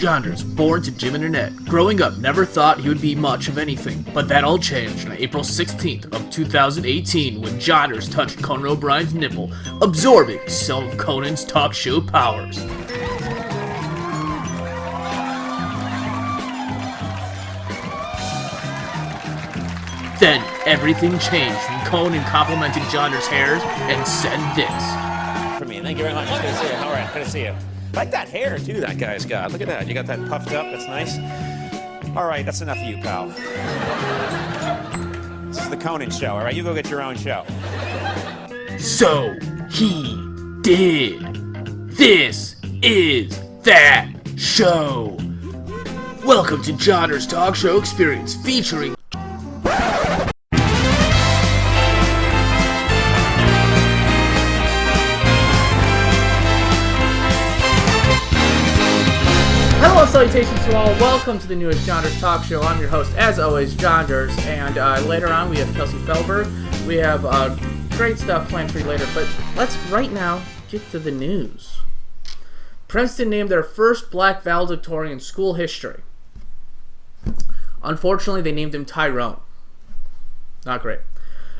Jonders, born to Jim and Annette. Growing up, never thought he would be much of anything, but that all changed on April 16th of 2018 when Jonders touched Conan O'Brien's nipple, absorbing some of Conan's talk show powers. Then, everything changed when Conan complimented Jonders' hairs and said this. For me, thank you very much. Good to see you. All right, good to see you. I like that hair, too, that guy's got. Look at that. You got that puffed up. That's nice. All right, that's enough of you, pal. This is the Conan show, all right? You go get your own show. So, he did. This is that show. Welcome to Jonders' Talk Show Experience featuring Hello, salutations to all. Welcome to the newest Jonders Talk Show. I'm your host, as always, Jonders, and later on we have Kelsey Fehlberg. We have great stuff planned for you later, but let's right now get to the news. Princeton named their first black valedictorian in school history. Unfortunately, they named him Tyrone. Not great.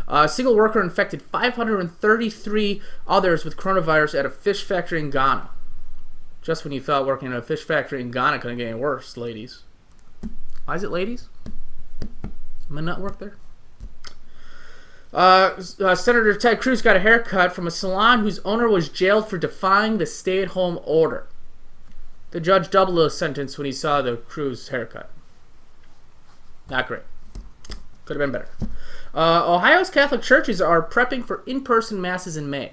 A single worker infected 533 others with coronavirus at a fish factory in Ghana. Just when you thought working in a fish factory in Ghana couldn't get any worse, ladies. Why is it ladies? Am I not work there? Senator Ted Cruz got a haircut from a salon whose owner was jailed for defying the stay-at-home order. The judge doubled the sentence when he saw the Cruz haircut. Not great. Could have been better. Ohio's Catholic churches are prepping for in-person masses in May.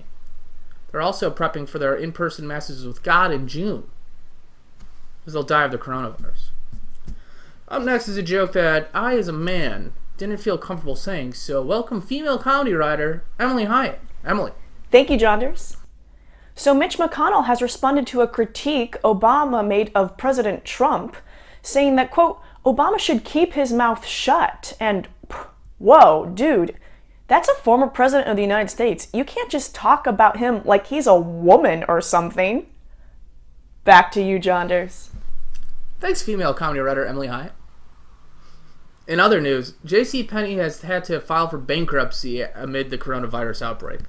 They're also prepping for their in-person masses with God in June, because they'll die of the coronavirus. Up next is a joke that I, as a man, didn't feel comfortable saying, so welcome female comedy writer Emily Hyatt. Emily. Thank you, Jonders. So Mitch McConnell has responded to a critique Obama made of President Trump, saying that, quote, Obama should keep his mouth shut, and, whoa, dude, that's a former president of the United States. You can't just talk about him like he's a woman or something. Back to you, Jonders. Thanks, female comedy writer Emily Hyatt. In other news, JCPenney has had to file for bankruptcy amid the coronavirus outbreak.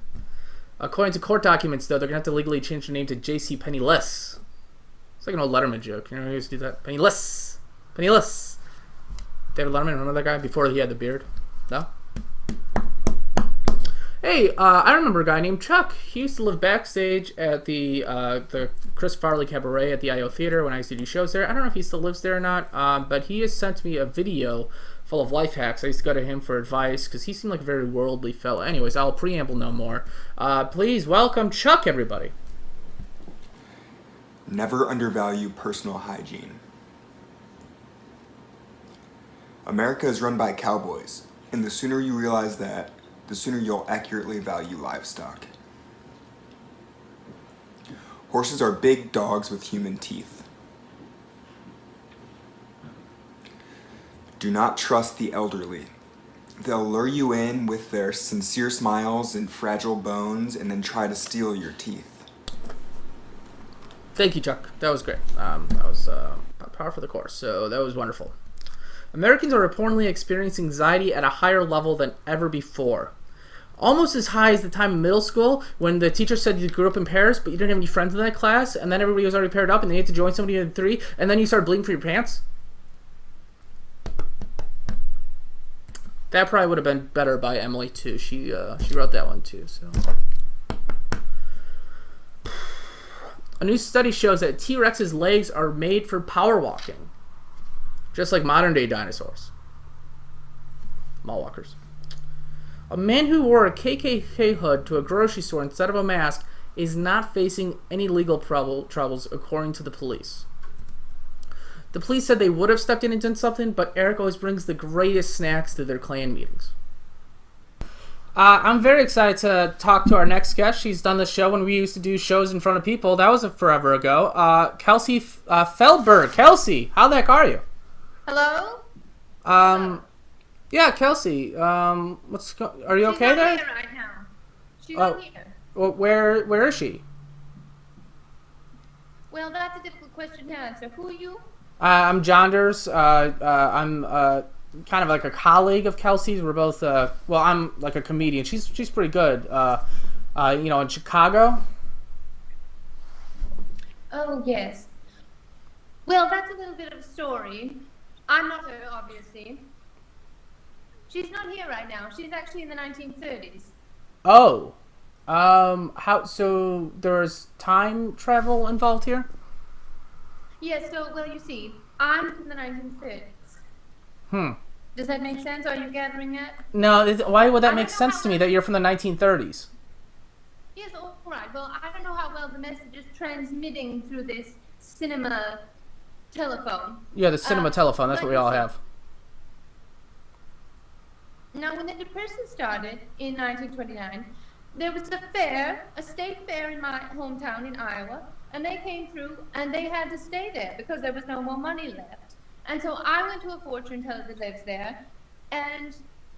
According to court documents, though, they're going to have to legally change their name to JCPennyless. It's like an old Letterman joke. You know who used to do that? Pennyless. Pennyless. David Letterman, remember that guy? Before he had the beard? No? Hey, I remember a guy named Chuck. He used to live backstage at the Chris Farley Cabaret at the I.O. Theater when I used to do shows there. I don't know if he still lives there or not, but he has sent me a video full of life hacks. I used to go to him for advice because he seemed like a very worldly fellow. Anyways, I'll preamble no more. Please welcome Chuck, everybody. Never undervalue personal hygiene. America is run by cowboys, and the sooner you realize that, the sooner you'll accurately value livestock. Horses are big dogs with human teeth. Do not trust the elderly. They'll lure you in with their sincere smiles and fragile bones and then try to steal your teeth. Thank you, Chuck. That was great. That was par for the course, so that was wonderful. Americans are reportedly experiencing anxiety at a higher level than ever before. Almost as high as the time in middle school when the teacher said you grew up in Paris, but you didn't have any friends in that class, and then everybody was already paired up, and then you had to join somebody in 3, and then you started bleeding for your pants. That probably would have been better by Emily, too. She wrote that one, too. So, a new study shows that T-Rex's legs are made for power walking, just like modern-day dinosaurs. Mall walkers. A man who wore a KKK hood to a grocery store instead of a mask is not facing any legal troubles, according to the police. The police said they would have stepped in and done something, but Eric always brings the greatest snacks to their Klan meetings. I'm very excited to talk to our next guest. She's done this show when we used to do shows in front of people. That was forever ago. Kelsey Fehlberg. Kelsey, how the heck are you? Hello? Yeah, Kelsey. Are you okay there? She's not here right now. She's not here. Well, where is she? Well, that's a difficult question to answer. Who are you? I'm Jonders. I'm kind of like a colleague of Kelsey's. We're both. Well, I'm like a comedian. She's pretty good. In Chicago. Oh, yes. Well, that's a little bit of a story. I'm not her, obviously. She's not here right now. She's actually in the 1930s. Oh. How? So there's time travel involved here? Yes, well, you see, I'm from the 1930s. Does that make sense? Are you gathering that? No. Why would that I make don't know sense how to me well- that you're from the 1930s? Yes, all right. Well, I don't know how well the message is transmitting through this cinema telephone. Yeah, the cinema telephone. That's but what we all you see- have. Now, when the Depression started in 1929, there was a state fair in my hometown in Iowa, and they came through and they had to stay there because there was no more money left. And so I went to a fortune teller that lives there, and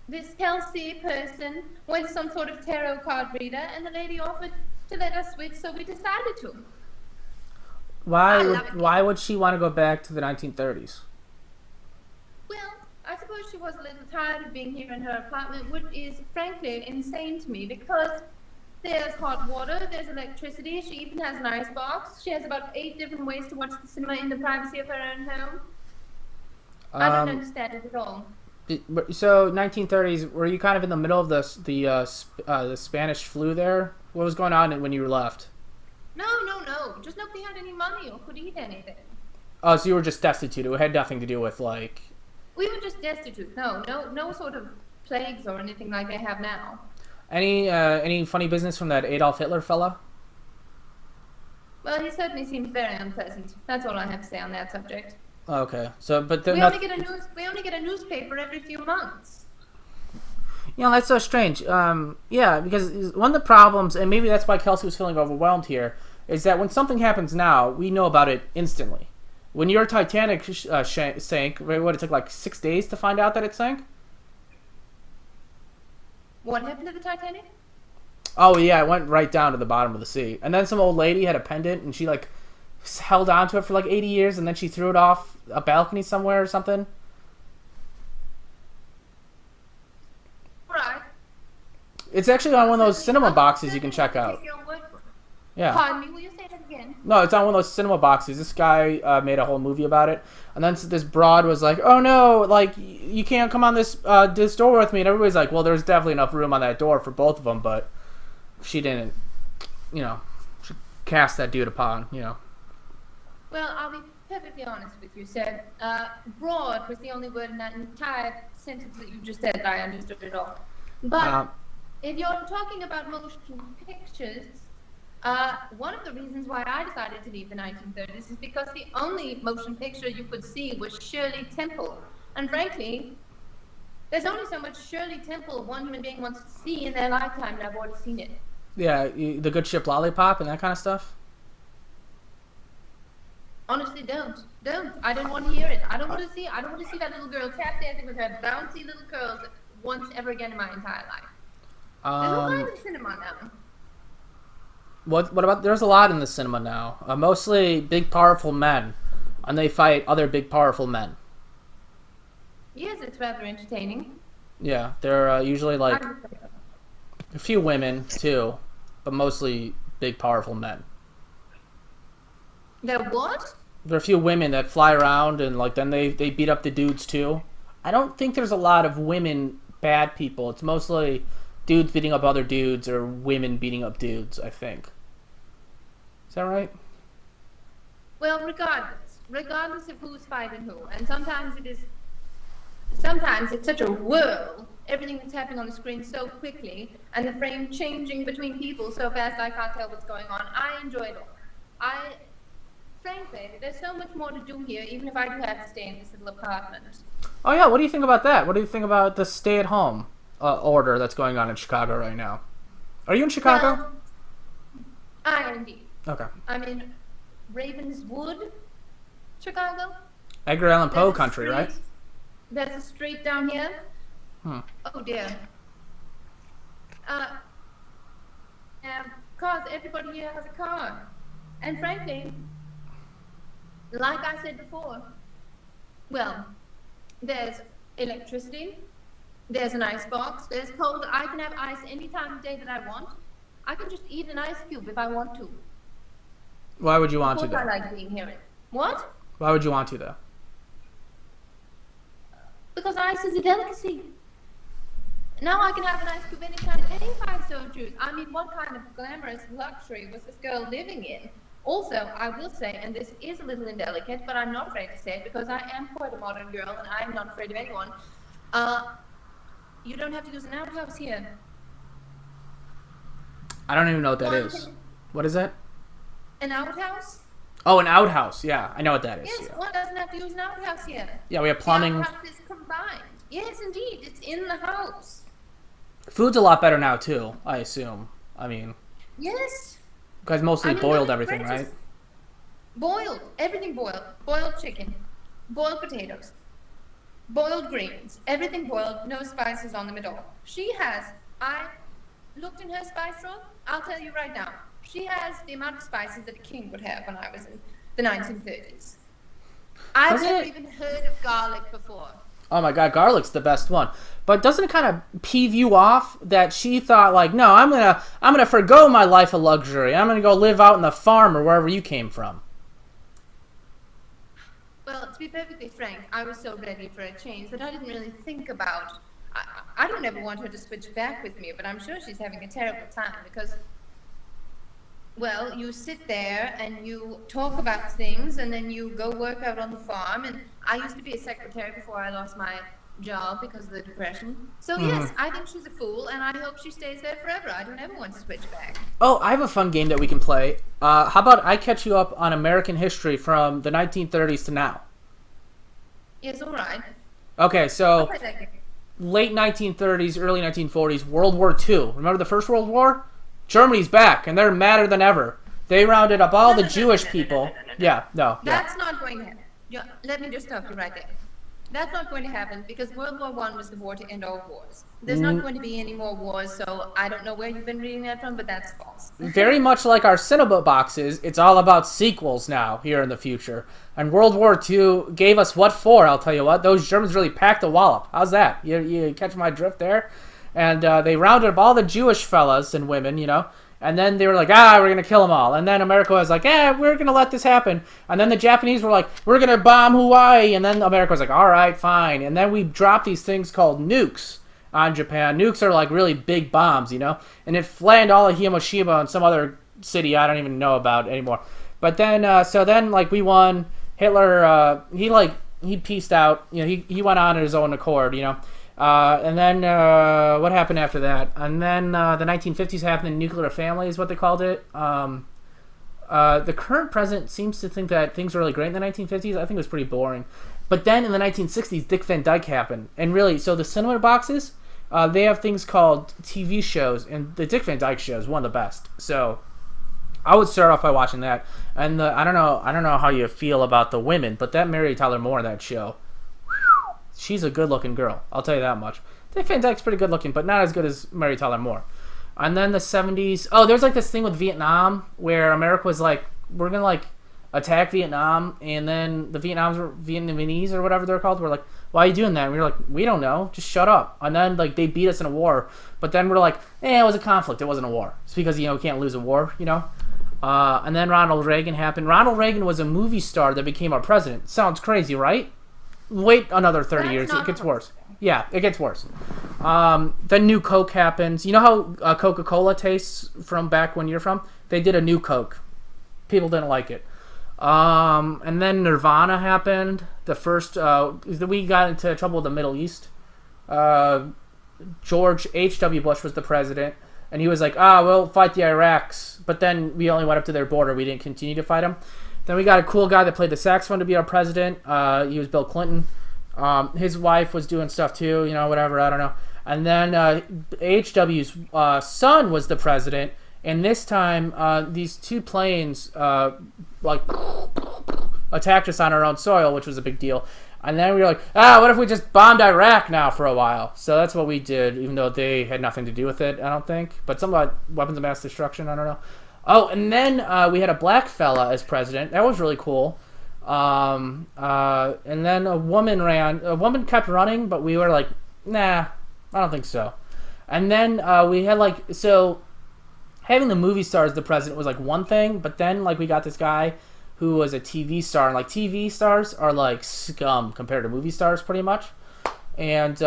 this Kelsey person went to some sort of tarot card reader, and the lady offered to let us switch, so we decided to. Why would she want to go back to the 1930s? Well, I suppose she was a little tired of being here in her apartment, which is frankly insane to me because there's hot water, there's electricity, she even has an ice box. She has about 8 different ways to watch the cinema in the privacy of her own home. I don't understand it at all. So 1930s, were you kind of in the middle of the Spanish flu there? What was going on when you left? No. Just nobody had any money or could eat anything. Oh, so you were just destitute. It had nothing to do with like. We were just destitute. No sort of plagues or anything like they have now. Any funny business from that Adolf Hitler fella? Well, he certainly seems very unpleasant. That's all I have to say on that subject. Okay, so but We only get a newspaper every few months. That's so strange. Yeah, because one of the problems, and maybe that's why Kelsey was feeling overwhelmed here, is that when something happens now, we know about it instantly. When your Titanic sank, it took like 6 days to find out that it sank? What happened to the Titanic? Oh, yeah, it went right down to the bottom of the sea. And then some old lady had a pendant, and she, like, held on to it for, like, 80 years, and then she threw it off a balcony somewhere or something. Right. It's actually on one of those cinema boxes you can check out. Yeah. Pardon me, will you say that again? No, it's on one of those cinema boxes. This guy made a whole movie about it, and then this broad was like, "Oh no, like you can't come on this door with me." And everybody's like, "Well, there's definitely enough room on that door for both of them," but she didn't, she cast that dude upon, Well, I'll be perfectly honest with you, sir. Broad was the only word in that entire sentence that you just said that I understood at all. But if you're talking about motion pictures, one of the reasons why I decided to leave the 1930s is because the only motion picture you could see was Shirley Temple. And frankly, there's only so much Shirley Temple one human being wants to see in their lifetime, and I've already seen it. Yeah, the Good Ship Lollipop and that kind of stuff. Honestly, don't. I don't want to hear it. I don't want to see that little girl tap dancing with her bouncy little curls once ever again in my entire life. There's all kinds of cinema now. What about? There's a lot in the cinema now. Mostly big, powerful men, and they fight other big, powerful men. Yes, it's rather entertaining. Yeah, they're usually like a few women too, but mostly big, powerful men. There what? There are a few women that fly around and like then they beat up the dudes too. I don't think there's a lot of women bad people. It's mostly dudes beating up other dudes or women beating up dudes, I think. Is that right? Well, regardless of who's fighting who, and sometimes it's such a whirl. Everything that's happening on the screen so quickly, and the frame changing between people so fast I can't tell what's going on. I enjoy it all. Frankly, there's so much more to do here, even if I do have to stay in this little apartment. Oh yeah, what do you think about that? What do you think about the stay-at-home order that's going on in Chicago right now? Are you in Chicago? Well, I am indeed. Okay. I'm in Ravenswood, Chicago. Edgar Allan Poe There's a country, right? street- There's a street down here. Oh dear. Yeah, cars. Everybody here has a car, and frankly, like I said before, well, there's electricity, there's an ice box, there's cold. I can have ice any time of day that I want. I can just eat an ice cube if I want to. Why would you want to, Of course though? I like being here. What? Why would you want to, though? Because ice is a delicacy. Now I can have an ice cube anytime if I so choose. I mean, what kind of glamorous luxury was this girl living in? Also, I will say, and this is a little indelicate, but I'm not afraid to say it because I am quite a modern girl and I'm not afraid of anyone. You don't have to use an outhouse here. I don't even know what that is. What is that? An outhouse? Oh, an outhouse. Yeah, I know what that is. Yes, Yeah, one doesn't have to use an outhouse here. yeah, we have plumbing. The outhouse is combined. Yes, indeed, it's in the house. Food's a lot better now, too, I assume. I mean, Yes. you guys mostly I mean, boiled look at everything, right? Frances. Boiled. Everything boiled. Boiled chicken. Boiled potatoes. Boiled greens. Everything boiled. No spices on them at all. I looked in her spice drawer. I'll tell you right now. She has the amount of spices that a king would have when I was in the 1930s. I've never even heard of garlic before. Oh my god, garlic's the best one. But doesn't it kind of peeve you off that she thought, like, no, I'm gonna forgo my life of luxury. I'm gonna go live out in the farm or wherever you came from. Well, to be perfectly frank, I was so ready for a change that I didn't really think about. I don't ever want her to switch back with me, but I'm sure she's having a terrible time because, well, you sit there and you talk about things and then you go work out on the farm. And I used to be a secretary before I lost my job because of the depression. So yes, I think she's a fool and I hope she stays there forever. I don't ever want to switch back. Oh, I have a fun game that we can play. How about I catch you up on American history from the 1930s to now? Yes, all right. Okay, so Play that game. late 1930s, early 1940s, World War II. Remember the First World War? Germany's back, and they're madder than ever. They rounded up all the Jewish people. Yeah, no. That's not going to happen. Yeah, let me just stop you right there. That's not going to happen because World War I was the war to end all wars. There's not going to be any more wars, so I don't know where you've been reading that from, but that's false. Very much like our cinema boxes, it's all about sequels now, here in the future. And World War II gave us what for, I'll tell you what. Those Germans really packed a wallop. How's that? You catch my drift there? And they rounded up all the Jewish fellas and women, you know. And then they were like, we're going to kill them all. And then America was like, we're going to let this happen. And then the Japanese were like, we're going to bomb Hawaii. And then America was like, all right, fine. And then we dropped these things called nukes on Japan. Nukes are like really big bombs, you know. And it flattened all of Hiroshima and some other city I don't even know about anymore. But then, so then, like, we won. Hitler, he pieced out. You know, he went on his own accord, you know. And then what happened after that? And then the 1950s happened. Nuclear family is what they called it. The current president seems to think that things were really great in the 1950s. I think it was pretty boring. But then in the 1960s, Dick Van Dyke happened. And really, so the cinema boxes, they have things called TV shows. And the Dick Van Dyke show is one of the best. So I would start off by watching that. And I don't know how you feel about the women, but that Mary Tyler Moore in that show, she's a good-looking girl. I'll tell you that much. Dick Van Dyke's pretty good-looking, but not as good as Mary Tyler Moore. And then the 70s... Oh, there's like this thing with Vietnam where America was like, we're going to like attack Vietnam, and then the Vietnamese or whatever they're called were like, why are you doing that? And we were like, we don't know. Just shut up. And then like they beat us in a war. But then we're like, it was a conflict. It wasn't a war. It's because, you know, we can't lose a war, you know? And then Ronald Reagan happened. Ronald Reagan was a movie star that became our president. Sounds crazy, right? Wait another 30 years. It gets worse. Yeah, it gets worse. Then New Coke happens. You know how Coca-Cola tastes from back when you're from? They did a New Coke. People didn't like it. And then Nirvana happened. The first... we got into trouble with the Middle East. George H.W. Bush was the president. And he was like, we'll fight the Iraqs. But then we only went up to their border. We didn't continue to fight them. Then we got a cool guy that played the saxophone to be our president. He was Bill Clinton. His wife was doing stuff too, you know, whatever, I don't know. And then H.W.'s son was the president. And this time, these two planes, attacked us on our own soil, which was a big deal. And then we were like, what if we just bombed Iraq now for a while? So that's what we did, even though they had nothing to do with it, I don't think. But something about weapons of mass destruction, I don't know. Oh, and then we had a black fella as president. That was really cool. And then a woman ran. A woman kept running, but we were like, nah, I don't think so. And then we had like, so having the movie star as the president was like one thing, but then like we got this guy who was a TV star, and like TV stars are like scum compared to movie stars pretty much. And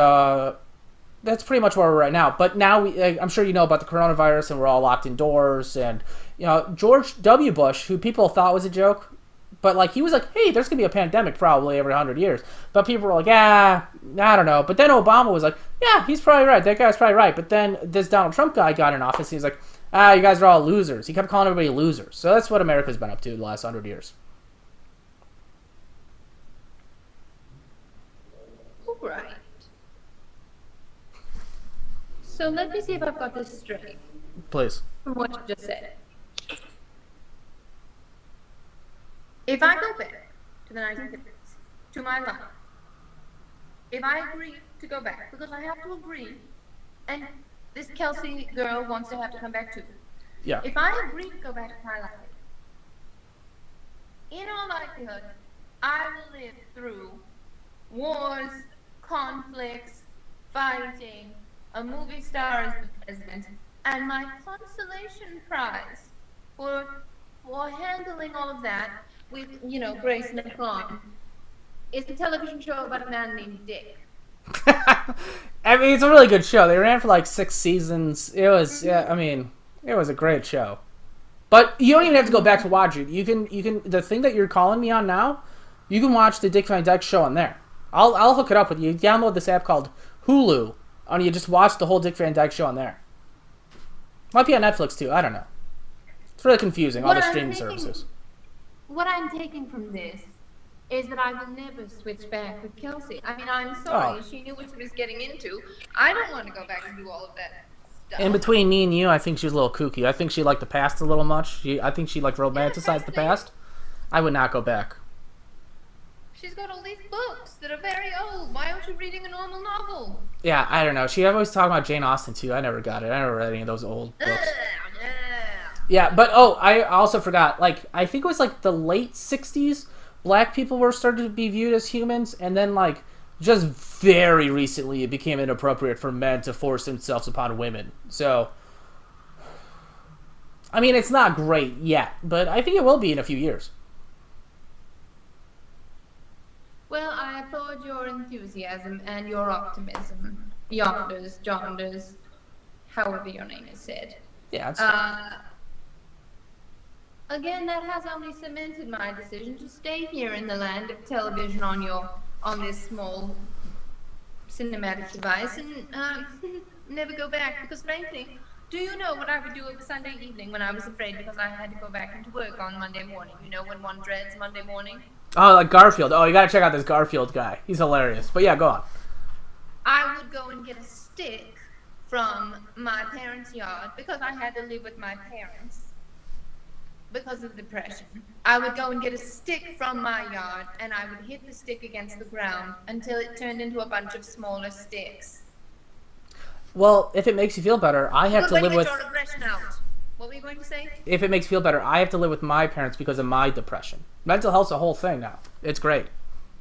that's pretty much where we're right now. But now I'm sure you know about the coronavirus, and we're all locked indoors. And George W. Bush, who people thought was a joke, but like he was like, hey, there's gonna be a pandemic probably every 100 years. But people were like, I don't know. But then Obama was like, yeah, he's probably right. That guy's probably right. But then this Donald Trump guy got in office, and he's like, you guys are all losers. He kept calling everybody losers. So that's what America's been up to the last 100 years. Right. So let me see if I've got this straight Please. from what you just said. If I go back to the 1950s, to my life, if I agree to go back, because I have to agree, and this Kelsey girl wants to have to come back too. Yeah. If I agree to go back to my life, in all likelihood, I will live through wars, conflicts, fighting, a movie star as the president, and my consolation prize for handling all of that with, grace and aplomb is a television show about a man named Dick. I mean, it's a really good show. They ran for like 6 seasons. It was, it was a great show. But you don't even have to go back to watch it. You can. The thing that you're calling me on now, you can watch the Dick Van Dyke Show on there. I'll hook it up with you. Download this app called Hulu, and you just watch the whole Dick Van Dyke Show on there. Might be on Netflix too. I don't know. It's really confusing. All the streaming services. What I'm taking from this is that I will never switch back with Kelsey. I mean, I'm sorry. She knew what she was getting into. I don't want to go back and do all of that stuff. In between me and you, I think she was a little kooky. I think she liked the past a little much. I think she like romanticized the past. I would not go back. She's got all these books that are very old. Why aren't you reading a normal novel? Yeah, I don't know. She always talking about Jane Austen too. I never got it. I never read any of those old books. Yeah, but I also forgot. Like, I think it was like the late 60s, black people were starting to be viewed as humans, and then like just very recently it became inappropriate for men to force themselves upon women. So, I mean, it's not great yet, but I think it will be in a few years. Well, I applaud your enthusiasm and your optimism. Jonders, however your name is said. Yeah, it's again, that has only cemented my decision to stay here in the land of television on this small cinematic device and never go back. Because frankly, do you know what I would do of a Sunday evening when I was afraid because I had to go back into work on Monday morning? You know, when one dreads Monday morning? Oh, like Garfield. Oh, you gotta check out this Garfield guy. He's hilarious. But yeah, go on. I would go and get a stick from my parents' yard because I had to live with my parents because of depression. I would go and get a stick from my yard and I would hit the stick against the ground until it turned into a bunch of smaller sticks. Well, if it makes you feel better, I have to live with... Your aggression out. What were you going to say? If it makes you feel better, I have to live with my parents because of my depression. Mental health's a whole thing now. It's great.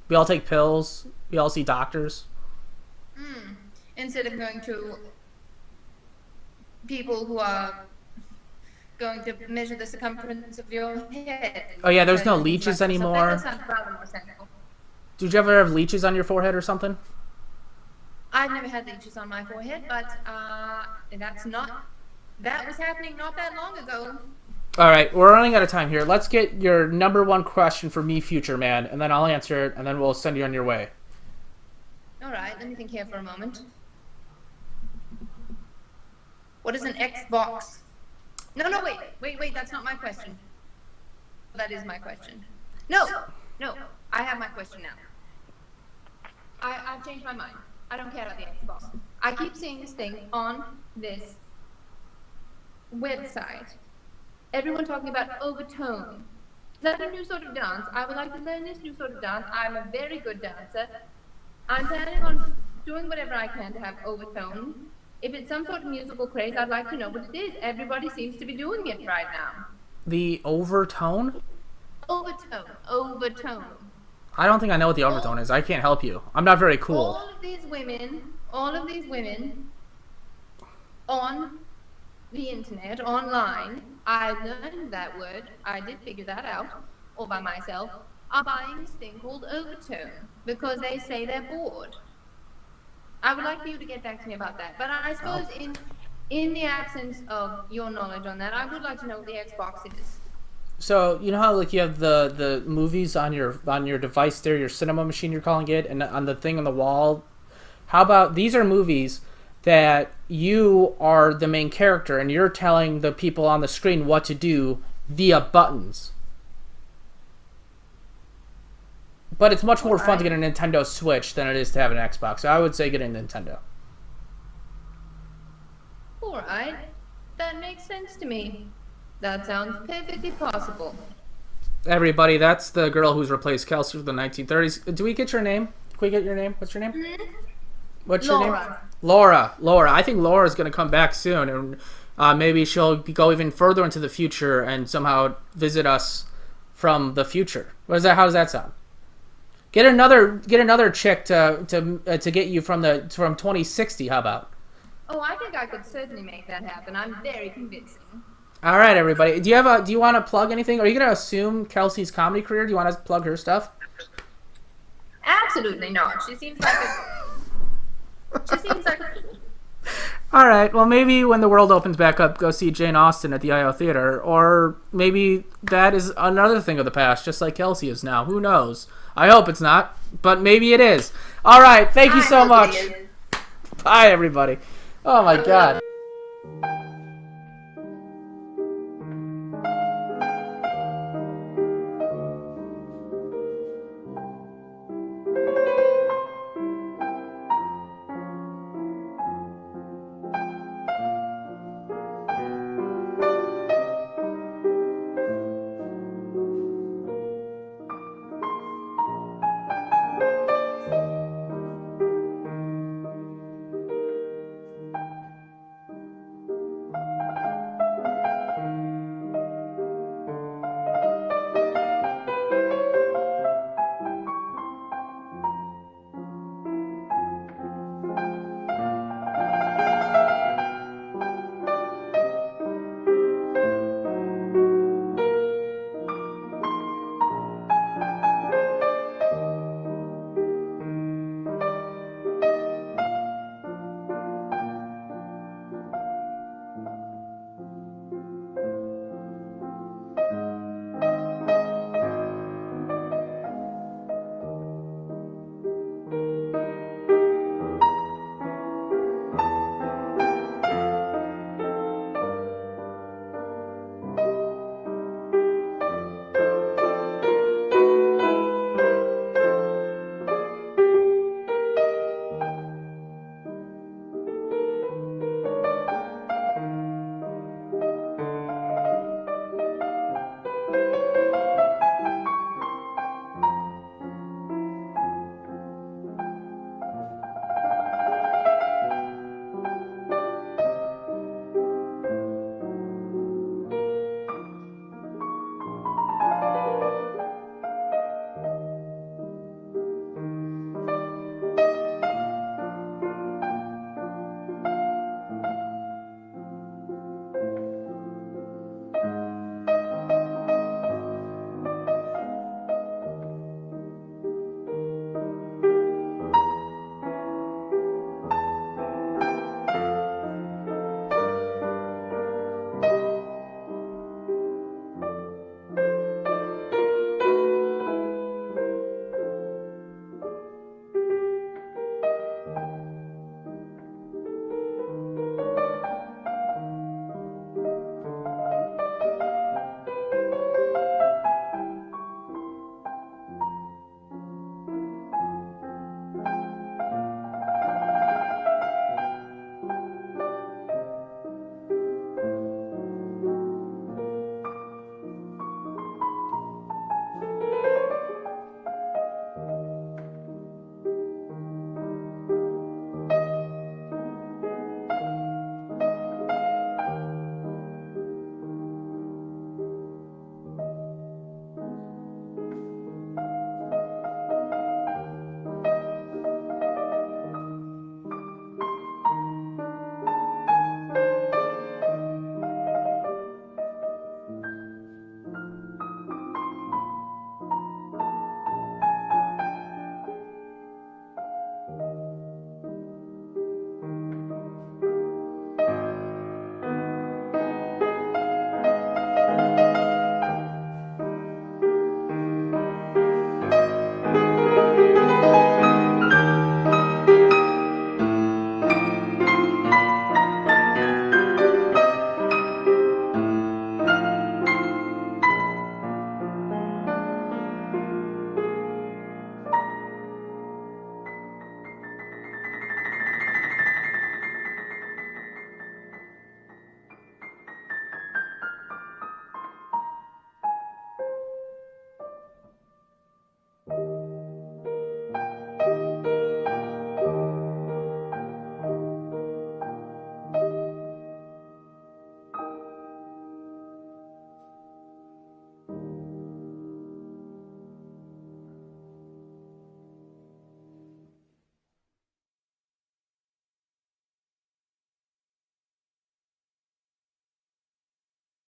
We all take pills. We all see doctors. Instead of going to people who are going to measure the circumference of your head. Oh yeah, there's no leeches anymore. That sounds rather more sensible. Did you ever have leeches on your forehead or something? I've never had leeches on my forehead, but that was happening not that long ago. All right, we're running out of time here. Let's get your number one question for me, future man, and then I'll answer it, and then we'll send you on your way. All right, let me think here for a moment. What is an Xbox? No, wait, that's not my question. That is my question. No, I have my question now. I've changed my mind. I don't care about the Xbox. I keep seeing this thing on this website. Everyone talking about overtone. Is that a new sort of dance? I would like to learn this new sort of dance. I'm a very good dancer. I'm planning on doing whatever I can to have overtone. If it's some sort of musical craze, I'd like to know what it is. Everybody seems to be doing it right now. The overtone? Overtone. I don't think I know what the overtone is. I can't help you. I'm not very cool. All of these women on the internet, online, I learned that word, I did figure that out, all by myself, are buying this thing called overtone because they say they're bored. I would like for you to get back to me about that. But I suppose in the absence of your knowledge on that, I would like to know what the Xbox is. So you know how like you have the movies on your device there, your cinema machine you're calling it, and on the thing on the wall. How about these are movies that you are the main character and you're telling the people on the screen what to do via buttons. But it's much more fun to get a Nintendo Switch than it is to have an Xbox. So I would say get a Nintendo. Alright, that makes sense to me. That sounds perfectly possible. Everybody, that's the girl who's replaced Kelsey from the 1930s. Do we get your name? Can we get your name? What's your name? What's your name? Laura. I think Laura's going to come back soon, and maybe she'll go even further into the future and somehow visit us from the future. How does that sound? Get another chick to get you from 2060. How about? Oh, I think I could certainly make that happen. I'm very convincing. All right, everybody. Do you want to plug anything? Are you going to assume Kelsey's comedy career? Do you want to plug her stuff? Absolutely not. She seems like a All right. Well, maybe when the world opens back up, go see Jane Austen at the IO Theater, or maybe that is another thing of the past, just like Kelsey is now. Who knows? I hope it's not, but maybe it is. All right. Thank you so much. Bye, everybody. Oh my God.